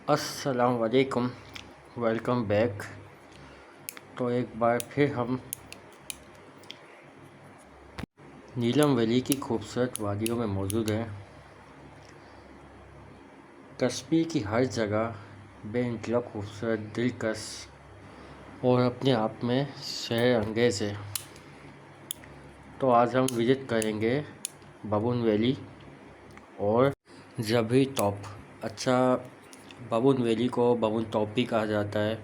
अस्सलाम वालेकुम, welcome back. तो एक बार फिर हम नीलम वैली की खूबसूरत वादियों में मौजूद हैं। कश्मीर की हर जगह बेइंतहा खूबसूरत, दिलकश और अपने आप में शहर अंगेज़ है। तो आज हम विज़िट करेंगे बबून वैली और जबरी टॉप। अच्छा, बबून वैली को बबून टॉप भी कहा जाता है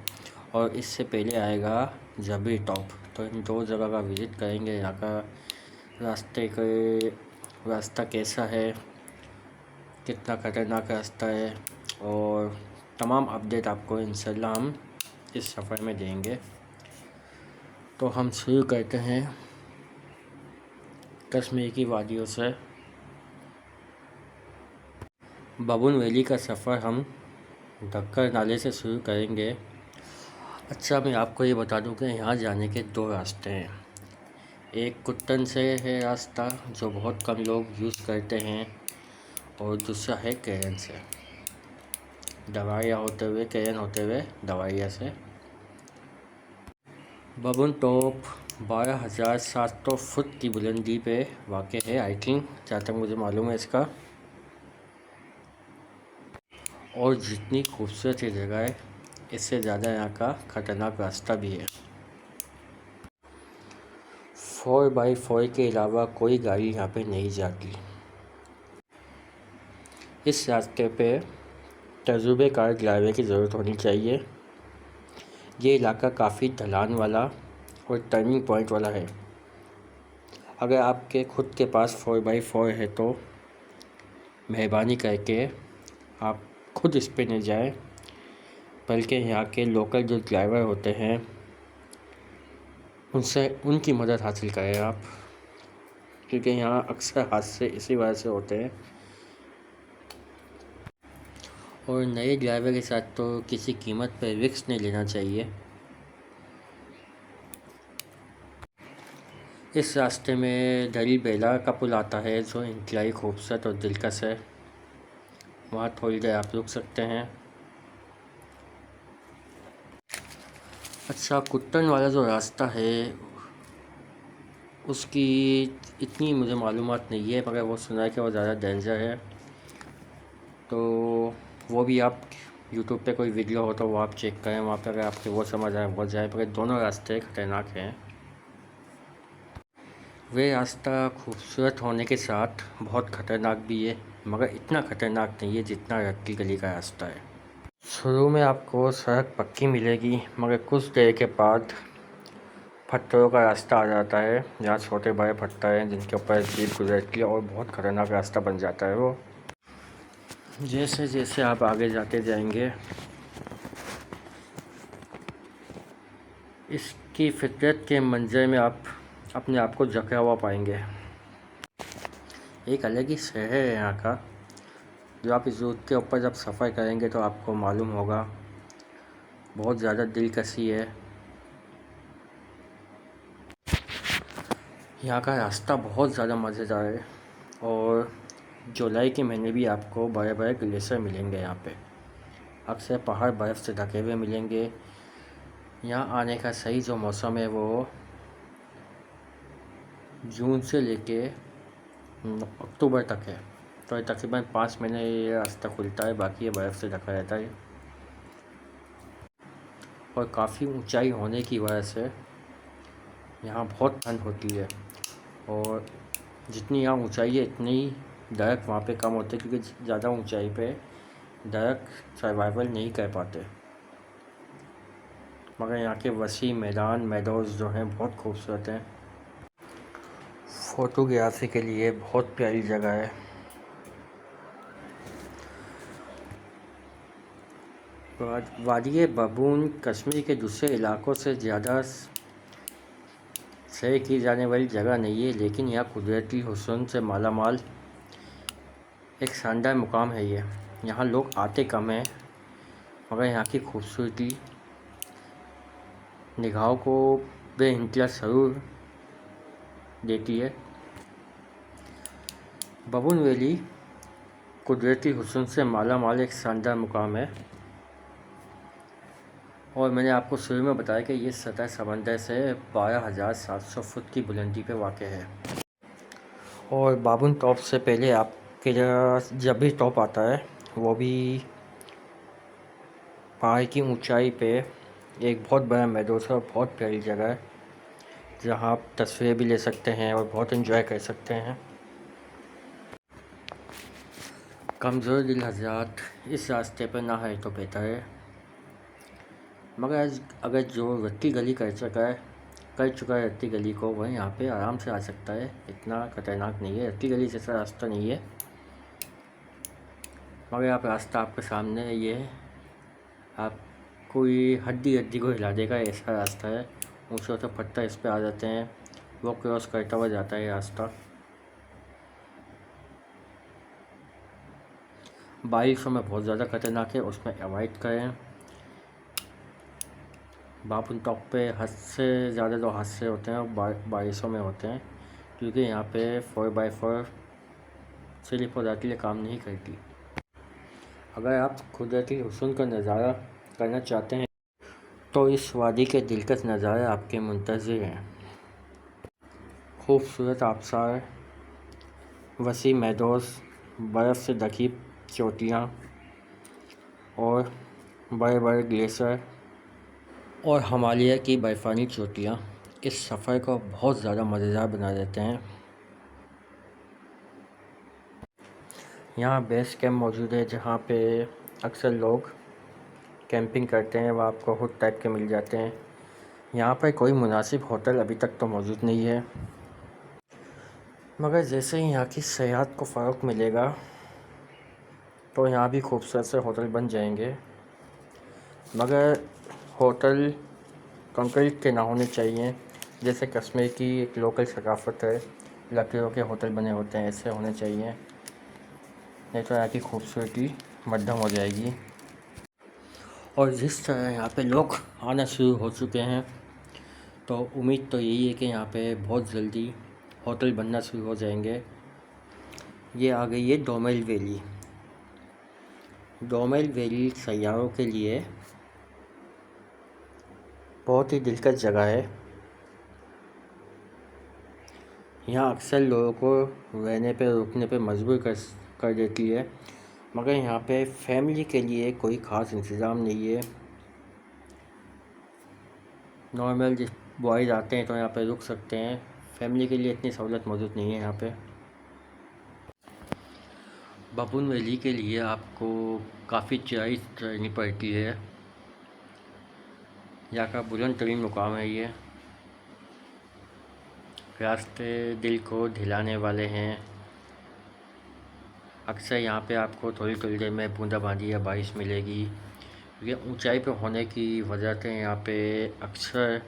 और इससे पहले आएगा जबरी टॉप। तो इन दो जगह का विज़िट करेंगे। यहाँ का रास्ता कैसा है, कितना ख़तरनाक रास्ता है, और तमाम अपडेट आपको इंशाल्लाह हम इस सफ़र में देंगे। तो हम शुरू करते हैं कश्मीर की वादियों से। बबून वैली का सफ़र हम ढक्कर नाले से शुरू करेंगे। अच्छा, मैं आपको ये बता दूं कि यहाँ जाने के दो रास्ते हैं। एक कुट्टन से है रास्ता, जो बहुत कम लोग यूज़ करते हैं, और दूसरा है कैरन से, दवाइया होते हुए, कैरन होते हुए दवाइया से। बबून टॉप 12,700 फुट की बुलंदी पे वाक़ है, आई थिंक, जहाँ तक मुझे मालूम है इसका। और जितनी खूबसूरत ये जगह है, इससे ज़्यादा यहाँ का ख़तरनाक रास्ता भी है। 4x4 के अलावा कोई गाड़ी यहाँ पे नहीं जाती। इस रास्ते पे तजुर्बेकार ड्राइवर की ज़रूरत होनी चाहिए। ये इलाका काफ़ी ढलान वाला और टर्निंग पॉइंट वाला है। अगर आपके खुद के पास 4x4 है तो मेहरबानी करके आप खुद इस पे न जाएं, बल्कि यहाँ के लोकल जो ड्राइवर होते हैं उनकी मदद हासिल करें आप, क्योंकि यहाँ अक्सर हादसे इसी वजह से होते हैं। और नए ड्राइवर के साथ तो किसी कीमत पर रिस्क नहीं लेना चाहिए। इस रास्ते में दरी बेला का पुल आता है, जो इंतहाई खूबसूरत और दिलकश है। वहाँ थोड़ी देर आप रुक सकते हैं। अच्छा, कुट्टन वाला जो रास्ता है उसकी इतनी मुझे मालूमात नहीं है, मगर वो सुना है कि वो ज़्यादा डेंजर है। तो वो भी आप यूट्यूब पे कोई वीडियो हो तो वो आप चेक करें, वहाँ पर अगर आपको वो समझ आए वो जाए, मगर दोनों रास्ते ख़तरनाक हैं। वे रास्ता खूबसूरत होने के साथ बहुत ख़तरनाक भी है, मगर इतना ख़तरनाक नहीं है जितना रत्ती गली का रास्ता है। शुरू में आपको सड़क पक्की मिलेगी, मगर कुछ देर के बाद पत्थरों का रास्ता आ जाता है, जहाँ छोटे बड़े पत्थर हैं जिनके ऊपर जीप गुजरती है, और बहुत ख़तरनाक रास्ता बन जाता है वो। जैसे जैसे आप आगे जाते जाएंगे, इसकी फितरत के मंजर में आप अपने आप को जकड़ा हुआ पाएंगे। एक अलग ही शहर है यहाँ का, जो आप इस रूट के ऊपर जब सफ़र करेंगे तो आपको मालूम होगा। बहुत ज़्यादा दिलकशी है। यहाँ का रास्ता बहुत ज़्यादा मज़ेदार है, और जुलाई के महीने भी आपको बड़े बड़े ग्लेशियर मिलेंगे यहाँ पे। अक्सर पहाड़ बर्फ़ से ढके हुए मिलेंगे। यहाँ आने का सही जो मौसम है वो जून से लेके अक्टूबर तक है। तो ये तकरीबन 5 महीने ये रास्ता खुलता है, बाकी ये बर्फ़ से ढका रहता है। और काफ़ी ऊंचाई होने की वजह से यहाँ बहुत ठंड होती है, और जितनी यहाँ ऊंचाई है इतनी दरख्त वहाँ पे कम होते हैं, क्योंकि ज़्यादा ऊंचाई पे दरख्त सर्वाइवल नहीं कर पाते। मगर यहाँ के वसी मैदान, मेडोज़ जो हैं बहुत खूबसूरत हैं। फ़ोटोग्राफी के लिए बहुत प्यारी जगह है। वादी बबून कश्मीर के दूसरे इलाकों से ज़्यादा सैर की जाने वाली जगह नहीं है, लेकिन यहाँ कुदरती हुस्न से माला माल एक शानदार मुकाम है ये। यहाँ लोग आते कम हैं, मगर यहाँ की खूबसूरती निगाहों को बेइंतहा सुरूर देती है। बबून वैली कुदरती हुस्न से माला माल एक शानदार मुकाम है। और मैंने आपको शुरू में बताया कि ये सतह समंदर से 12,700 फुट की बुलंदी पे वाक़ है। और बाबुन टॉप से पहले आपके जब भी टॉप आता है वो भी पहाड़ की ऊंचाई पे एक बहुत बड़ा मैदान है और बहुत प्यारी जगह है जहाँ आप तस्वीरें भी ले सकते हैं और बहुत एंजॉय कर सकते हैं। कमज़ोर दिल हज़रात इस रास्ते पर ना है तो बेहतर है, मगर अगर जो रत्ती गली कर चुका है रत्ती गली को, वह यहाँ पे आराम से आ सकता है। इतना ख़तरनाक नहीं है, रत्ती गली जैसा रास्ता नहीं है, मगर आप रास्ता आपके सामने है, ये आप कोई हड्डी हड्डी को हिला देगा ऐसा रास्ता है। ऊँचे ऊँचे पत्थर इस पर आ जाते हैं, वो क्रॉस करता हुआ जाता है रास्ता। बारिशों में बहुत ज़्यादा खतरनाक है, उसमें अवॉइड करें। बाबुन टॉप पे हद से ज़्यादा जो हादसे होते हैं वो बारिशों में होते हैं, क्योंकि यहाँ पे 4x4 स्लिप हो जाती है, काम नहीं करती। अगर आप कुदरती हुस्न का नज़ारा करना चाहते हैं तो इस वादी के दिलकश नज़ारे आपके मुंतज़िर हैं। खूबसूरत आबशार, वसी मैदान, बर्फ़ से ढकी चोटियाँ और बड़े बड़े ग्लेशियर और हिमालय की बर्फ़ानी चोटियाँ इस सफ़र को बहुत ज़्यादा मज़ेदार बना देते हैं। यहाँ बेस कैंप मौजूद है जहाँ पे अक्सर लोग कैंपिंग करते हैं, वह आपको हुड टाइप के मिल जाते हैं। यहाँ पर कोई मुनासिब होटल अभी तक तो मौजूद नहीं है, मगर जैसे ही यहाँ की सेहत को फ़रोग़ मिलेगा तो यहाँ भी खूबसूरत से होटल बन जाएंगे, मगर होटल कंक्रीट के ना होने चाहिए। जैसे कश्मीर की एक लोकल सकाफ़त है, लकड़ियों के होटल बने होते हैं, ऐसे होने चाहिए, नहीं तो यहाँ की खूबसूरती मध्यम हो जाएगी। और जिस तरह यहाँ पे लोग आना शुरू हो चुके हैं तो उम्मीद तो यही है कि यहाँ पे बहुत जल्दी होटल बनना शुरू हो जाएंगे। ये आ गई है डोमेल वैली। डोमेल वैली सैयारों के लिए बहुत ही दिलकश जगह है। यहाँ अक्सर लोगों को रहने पे रुकने पे मजबूर कर देती है, मगर यहाँ पे फैमिली के लिए कोई ख़ास इंतज़ाम नहीं है। नॉर्मल जिस बॉयज़ आते हैं तो यहाँ पे रुक सकते हैं, फैमिली के लिए इतनी सहूलत मौजूद नहीं है यहाँ पे। बाबुन वैली के लिए आपको काफ़ी चढ़ाई चढ़नी पड़ती है, यहाँ का बुलंद तरीन मुकाम है ये। रास्ते दिल को दिलाने वाले हैं। अक्सर यहाँ पे आपको थोड़ी थोड़ी देर में बूंदाबांदी या बारिश मिलेगी, क्योंकि ऊंचाई पे होने की वजह से यहाँ पे अक्सर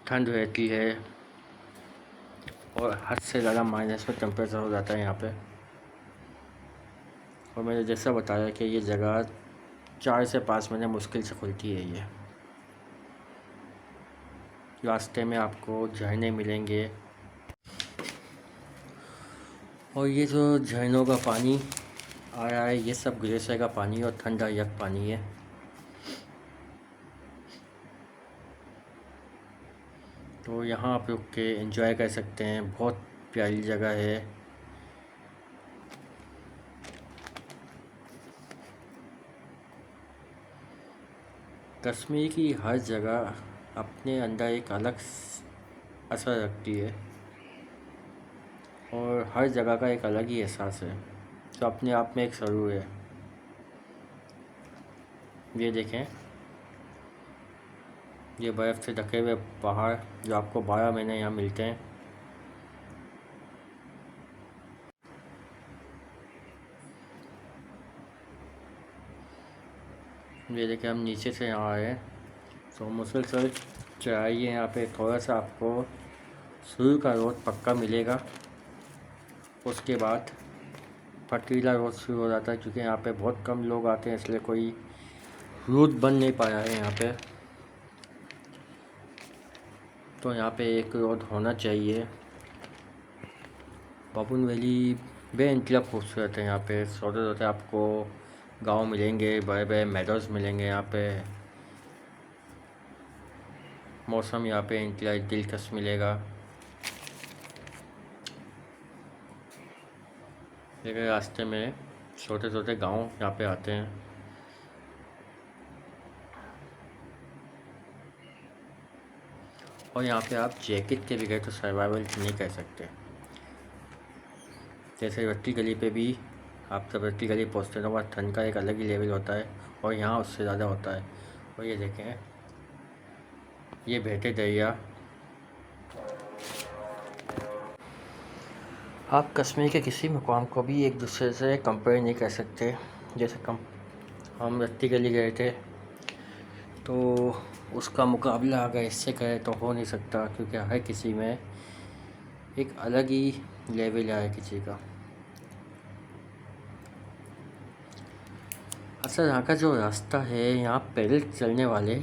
ठंड रहती है और हद से ज़्यादा माइनस में टेम्परेचर हो जाता है यहाँ पे। और मैंने जैसा बताया कि ये जगह 4 से 5 महीने मुश्किल से खुलती है। ये रास्ते में आपको झरने मिलेंगे, और ये जो झरनों का पानी आ रहा है ये सब ग्लेशियर का पानी और ठंडा यक पानी है। तो यहाँ आप रुक के एंजॉय कर सकते हैं, बहुत प्यारी जगह है। कश्मीर की हर जगह अपने अंदर एक अलग असर रखती है और हर जगह का एक अलग ही एहसास है, जो अपने आप में एक सरूर है। ये देखें, ये बर्फ़ से ढके हुए पहाड़ जो आपको 12 महीने यहाँ मिलते हैं। ये देखें, हम नीचे से यहाँ आए हैं तो मुसलसल चढ़ाई है। यहाँ पे थोड़ा सा आपको शुरू का रोड पक्का मिलेगा, उसके बाद पथरीला रोड शुरू हो जाता है, क्योंकि यहाँ पे बहुत कम लोग आते हैं इसलिए कोई रूट बन नहीं पाया है यहाँ पे। तो यहाँ पे एक रोड होना चाहिए। बाबुन वैली बेइंतहा खूबसूरत है। यहाँ पे सोते सोते आपको गांव मिलेंगे, बड़े बड़े मेडोज़ मिलेंगे यहाँ पे, मौसम यहाँ पे इंतहाई दिलकश मिलेगा। लेकिन रास्ते में छोटे छोटे गांव यहाँ पे आते हैं। और यहाँ पे आप जैकेट के बगैर तो सर्वाइवल नहीं कर सकते। जैसे रत्ती गली पे भी आप जब रत्ती गली पहुँचते हैं तो वहाँ ठंड का एक अलग ही लेवल होता है और यहाँ उससे ज़्यादा होता है। और ये देखें, ये बहते दरिया। आप कश्मीर के किसी मुकाम को भी एक दूसरे से कंपेयर नहीं कर सकते। जैसे हम रत्ती गली गए थे तो उसका मुकाबला अगर इससे करें तो हो नहीं सकता, क्योंकि हर किसी में एक अलग ही लेवल है हर किसी का। अच्छा, यहाँ का जो रास्ता है, यहाँ पैदल चलने वाले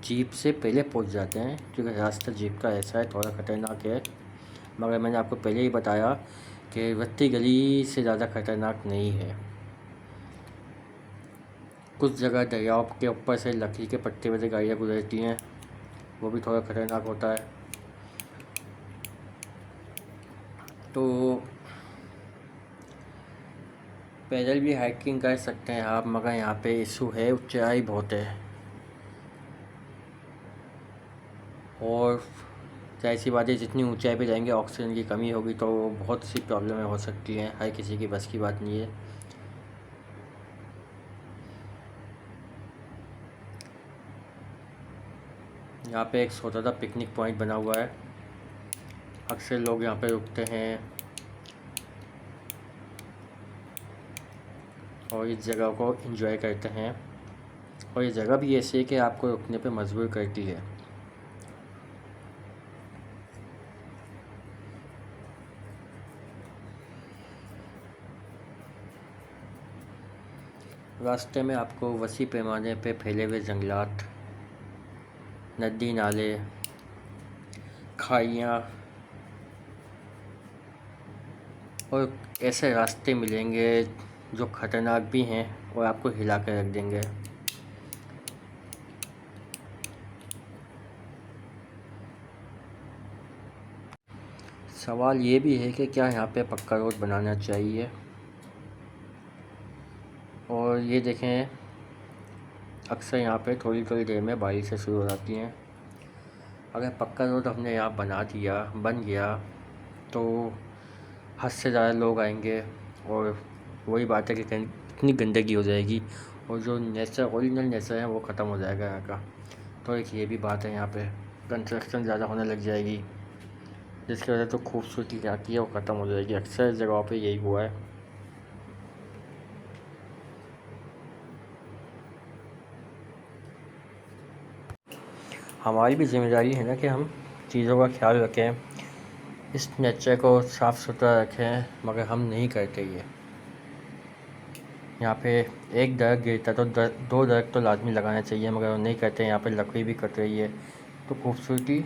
जीप से पहले पहुँच जाते हैं, क्योंकि रास्ता जीप का ऐसा है, थोड़ा ख़तरनाक है। मगर मैंने आपको पहले ही बताया कि रत्ती गली से ज़्यादा ख़तरनाक नहीं है। कुछ जगह दरियाओं के ऊपर से लकड़ी के पट्टे में से गाड़ियाँ गुजरती हैं, वो भी थोड़ा ख़तरनाक होता है। तो पैदल भी हाइकिंग कर सकते हैं आप, मगर यहाँ पे इशू है, ऊंचाई बहुत है। और जाहिर सी बात है, जितनी ऊंचाई पे जाएंगे ऑक्सीजन की कमी होगी तो बहुत सी प्रॉब्लमें हो सकती हैं। हर किसी की बस की बात नहीं है। यहाँ पे एक छोटा सा पिकनिक पॉइंट बना हुआ है, अक्सर लोग यहाँ पे रुकते हैं और इस जगह को एंजॉय करते हैं। और ये जगह भी ऐसी है कि आपको रुकने पे मजबूर करती है। रास्ते में आपको वसी पैमाने पे फैले हुए जंगलात, नदी नाले, खाइयाँ और ऐसे रास्ते मिलेंगे जो ख़तरनाक भी हैं और आपको हिला कर रख देंगे। सवाल ये भी है कि क्या यहाँ पे पक्का रोड बनाना चाहिए। और ये देखें, अक्सर यहाँ पे थोड़ी थोड़ी देर में बारिशें शुरू हो जाती हैं। अगर पक्का रोड हमने यहाँ बन गया तो हद से ज़्यादा लोग आएंगे और वही बात है कि कितनी गंदगी हो जाएगी और जो ओरिजिनल नेचर है वो ख़त्म हो जाएगा यहाँ का। तो एक ये भी बात है, यहाँ पे कंस्ट्रक्शन ज़्यादा होने लग जाएगी, जिसकी वजह से खूबसूरती क्या की है वो ख़त्म हो जाएगी। अक्सर जगहों पे यही हुआ है। हमारी भी जिम्मेदारी है ना कि हम चीज़ों का ख्याल रखें, इस नेचर को साफ़ सुथरा रखें, मगर हम नहीं करते ये। यहाँ पे एक दरख्त गिरता तो दो दरख्त तो लाजमी लगाना चाहिए, मगर वो नहीं करते। यहाँ पे लकड़ी भी कट रही है, तो खूबसूरती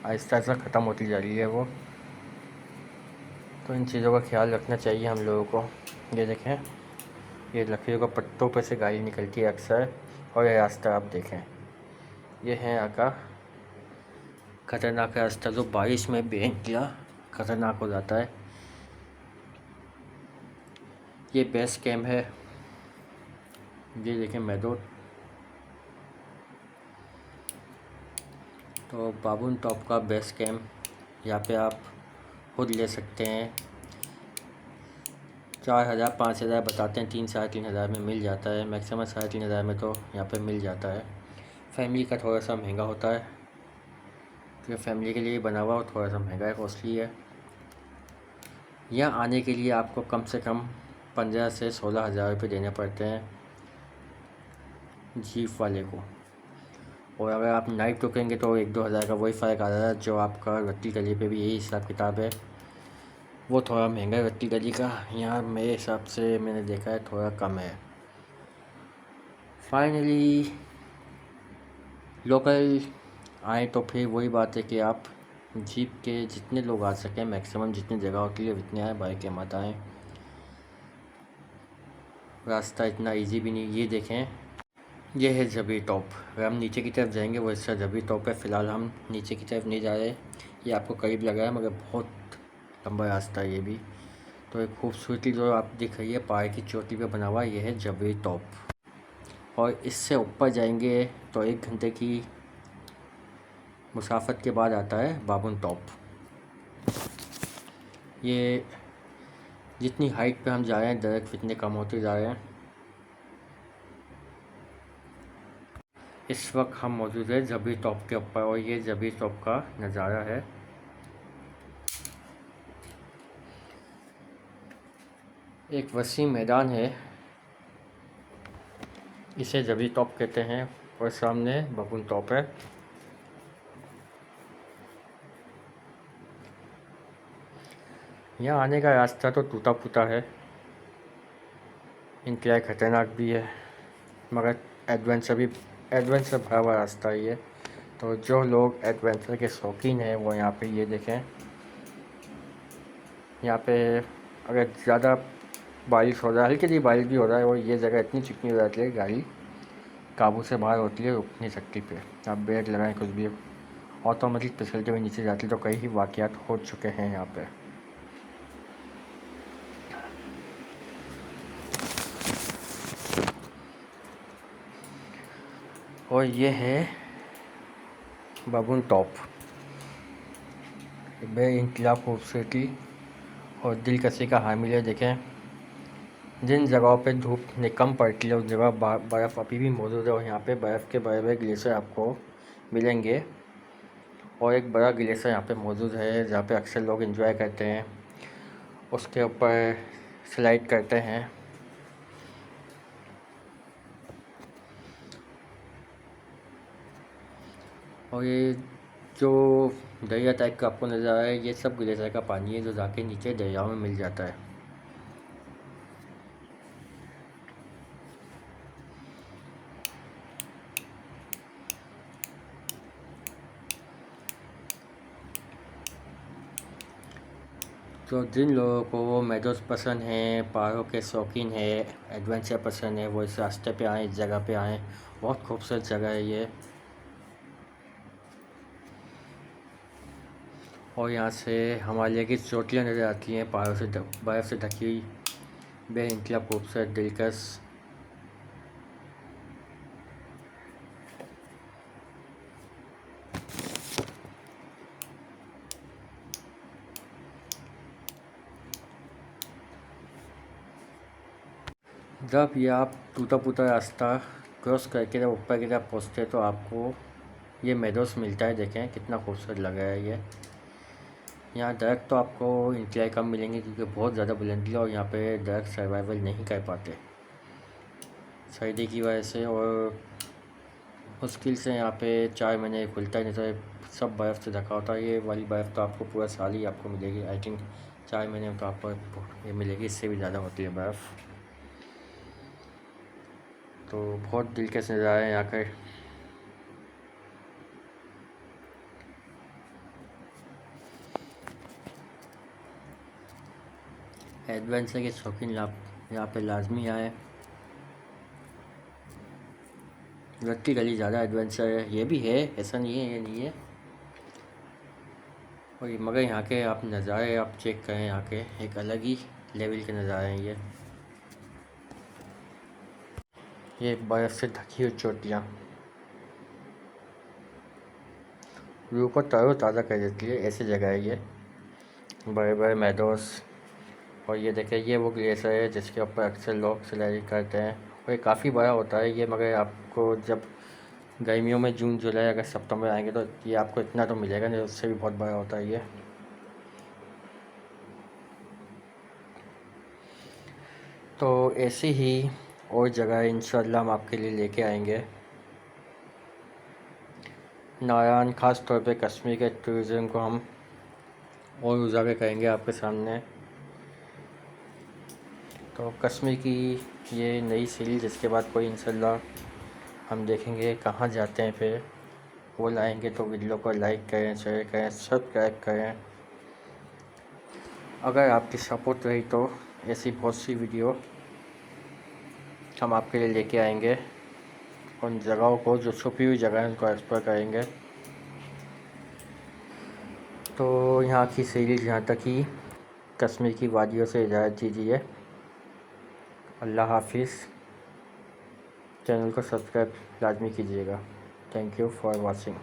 आहिस्ता आहिस्ता ख़त्म होती जा रही है वो। तो इन चीज़ों का ख्याल रखना चाहिए हम लोगों को। ये देखें, ये लकड़ियों का पत्तों पर से गाड़ी निकलती है अक्सर। और ये रास्ता आप देखें, ये है यहाँ का ख़तरनाक रास्ता, जो बारिश में बेइंतहा ख़तरनाक हो जाता है। ये बेस कैम्प है, ये देखें मैदोर। तो बाबून टॉप का बेस कैम्प, यहाँ पे आप खुद ले सकते हैं। 4000 5000 बताते हैं, 3 साढ़े 3000 में मिल जाता है। मैक्सिमम 3500 में तो यहाँ पे मिल जाता है। फैमिली का थोड़ा सा महंगा होता है, क्योंकि फैमिली के लिए बना हुआ और थोड़ा सा महंगा है, कॉस्टली है। यहाँ आने के लिए आपको कम से कम 15 से 16 हज़ार रुपये देने पड़ते हैं जीप वाले को। और अगर आप नाइट रुकेंगे तो 1-2 हज़ार का वही फ़र्क आ रहा है, जो आपका रत्ती गली पे भी यही हिसाब किताब है। वो थोड़ा महंगा है रत्ती गली का, यहाँ मेरे हिसाब से मैंने देखा है थोड़ा कम है। फाइनली लोकल आए तो फिर वही बात है कि आप जीप के जितने लोग आ सकें, मैक्सिमम जितनी जगह होती है उतने आए, बाइक के मत आएँ। रास्ता इतना इजी भी नहीं। ये देखें, ये है जबी टॉप। अगर हम नीचे की तरफ जाएंगे वो इसका जबी टॉप है। फ़िलहाल हम नीचे की तरफ नहीं जा रहे। ये आपको करीब लग रहा है मगर बहुत लंबा रास्ता है ये भी। तो एक खूबसूरती जो आप दिख रही है पहाड़ की चोटी पे बना हुआ, ये है जबी टॉप। और इससे ऊपर जाएंगे तो 1 घंटे की मुसाफत के बाद आता है बाबुन टॉप। ये जितनी हाइट पे हम जा रहे हैं दरख्त इतने कम होते जा रहे हैं। इस वक्त हम मौजूद है जबी टॉप के ऊपर और ये जबी टॉप का नज़ारा है। एक वसीम मैदान है, इसे जबी टॉप कहते हैं और सामने बबून टॉप है। यहाँ आने का रास्ता तो टूटा फूटा है, इंतहाई ख़तरनाक भी है मगर एडवेंचर भरा हुआ रास्ता है ये। तो जो लोग एडवेंचर के शौकीन हैं वो यहाँ पे ये देखें। यहाँ पे अगर ज़्यादा बारिश हो रहा है, हल्की सी बारिश भी हो रहा है और ये जगह इतनी चिकनी हो जाती है गाड़ी काबू से बाहर होती है, रुक नहीं सकती पे। आप ब्रेक लगाएं कुछ भी ऑटोमेटिक फिसलते हुए नीचे जाती है। तो कई ही वाक़यात हो चुके हैं यहाँ पे। और ये है बबून टॉप। बेइंतहा खूबसूरती और दिलकशी का हामिल है। देखें जिन जगहों पे धूप कम पड़ती है उस जगह बर्फ़ अभी भी मौजूद है और यहाँ पे बर्फ़ के बड़े बड़े ग्लेशियर आपको मिलेंगे। और एक बड़ा ग्लेशियर यहाँ पे मौजूद है जहाँ पे अक्सर लोग एंजॉय करते हैं, उसके ऊपर स्लाइड करते हैं। और ये जो दरिया टाइप का आपको नज़र आ रहा है ये सब ग्लेशियर का पानी है जो जाके नीचे दरिया में मिल जाता है। तो जिन लोगों को मेडोज़ पसंद हैं, पहाड़ों के शौकीन है, एडवेंचर पसंद है, वो इस रास्ते पे आएँ, इस जगह पे आएँ। बहुत खूबसूरत जगह है ये। और यहाँ से हिमालय की चोटियाँ नज़र आती हैं पहाड़ों से बर्फ़ से ढकी हुई, बेइंतहा खूबसूरत दिलकश। जब ये आप टूटा फूटा रास्ता क्रॉस करके जब ऊपर की तरफ पहुँचते हैं तो आपको ये मेडोज़ मिलता है। देखें कितना खूबसूरत लग रहा है ये। यहाँ दरख्त तो आपको इंतहाई कम मिलेंगे क्योंकि बहुत ज़्यादा बुलंदी है और यहाँ पे दरख्त सर्वाइवल नहीं कर पाते सर्दी की वजह से। और मुश्किल से यहाँ पे 4 महीने खुलता ही नहीं तो सब बर्फ़ से ढका होता है। ये वाली बर्फ़ तो आपको पूरा साल ही आपको मिलेगी। आई थिंक 4 महीने में तो आपको ये मिलेगी, इससे भी ज़्यादा होती है बर्फ़। तो बहुत दिलकश नज़ारा है यहाँ का। एडवेंचर के शौकीन यहाँ पे लाजमी आए। लट्टी गली ज़्यादा एडवेंचर है, ये भी है, ऐसा नहीं है ये नहीं है। और मगर यहाँ के आप नज़ारे आप चेक करें, यहाँ के एक अलग ही लेवल के नज़ारे हैं ये बर्फ़ से ढकी हुई चोटियाँ रूह को तरोताज़ा कर देती है। ऐसी जगह है ये, बड़े बड़े मैदोस। और ये देखें ये वो ग्लेशियर है जिसके ऊपर अक्सर लोग स्लाइड करते हैं और ये काफ़ी बड़ा होता है ये। मगर आपको जब गर्मियों में जून जुलाई अगस्त सितंबर आएंगे तो ये आपको इतना तो मिलेगा नहीं, उससे भी बहुत बड़ा होता है ये। तो ऐसी ही और जगह इंशाल्लाह हम आपके लिए लेके आएंगे। नारायण ख़ास तौर पे कश्मीर के टूरिज़्म को हम और उजागर करेंगे आपके सामने। तो कश्मीर की ये नई सीरीज़ जिसके बाद कोई इंशाल्लाह हम देखेंगे कहाँ जाते हैं फिर वो लाएंगे। तो वीडियो को लाइक करें, शेयर करें, सब्सक्राइब करें। अगर आपकी सपोर्ट रही तो ऐसी बहुत सी वीडियो हम आपके लिए लेके आएंगे। उन जगहों को, जो छुपी हुई जगह है, उनको एक्सप्लोर करेंगे। तो यहाँ की सीरीज़ यहाँ तक ही। कश्मीर की वादियों से इजाज़त दीजिए। अल्लाह हाफिज़। चैनल को सब्सक्राइब लाजमी कीजिएगा। Thank you for watching.